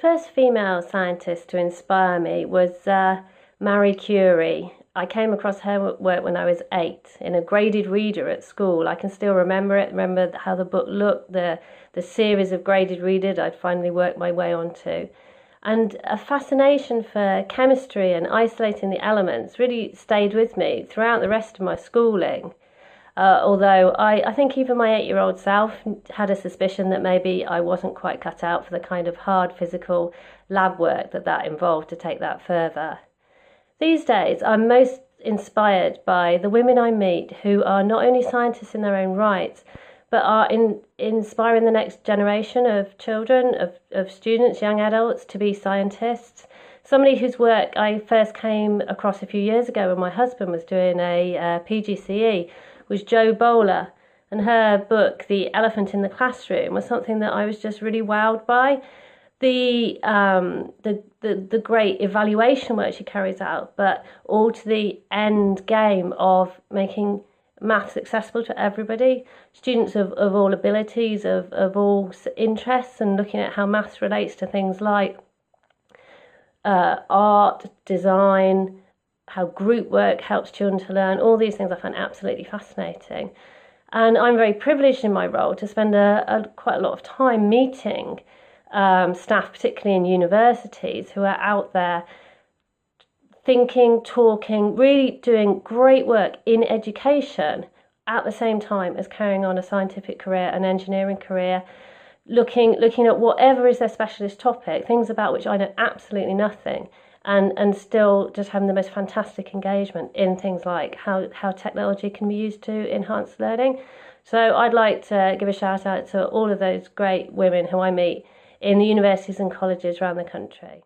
first female scientist to inspire me was Marie Curie. I came across her work when I was 8 in a graded reader at school. I can still remember it, remember how the book looked, the series of graded readers I'd finally worked my way onto. And a fascination for chemistry and isolating the elements really stayed with me throughout the rest of my schooling. Although I think even my 8-year-old self had a suspicion that maybe I wasn't quite cut out for the kind of hard physical lab work that involved to take that further. These days, I'm most inspired by the women I meet who are not only scientists in their own right, but are inspiring the next generation of children, of students, young adults to be scientists. Somebody whose work I first came across a few years ago when my husband was doing a PGCE was Jo Boaler, and her book, The Elephant in the Classroom, was something that I was just really wowed by. The great evaluation work she carries out, but all to the end game of making maths accessible to everybody, students of all abilities, of all interests, and looking at how maths relates to things like art, design, how group work helps children to learn. All these things I find absolutely fascinating. And I'm very privileged in my role to spend quite a lot of time meeting staff, particularly in universities, who are out there thinking, talking, really doing great work in education at the same time as carrying on a scientific career, an engineering career, looking at whatever is their specialist topic, things about which I know absolutely nothing, and still just having the most fantastic engagement in things like how technology can be used to enhance learning. So I'd like to give a shout out to all of those great women who I meet in the universities and colleges around the country.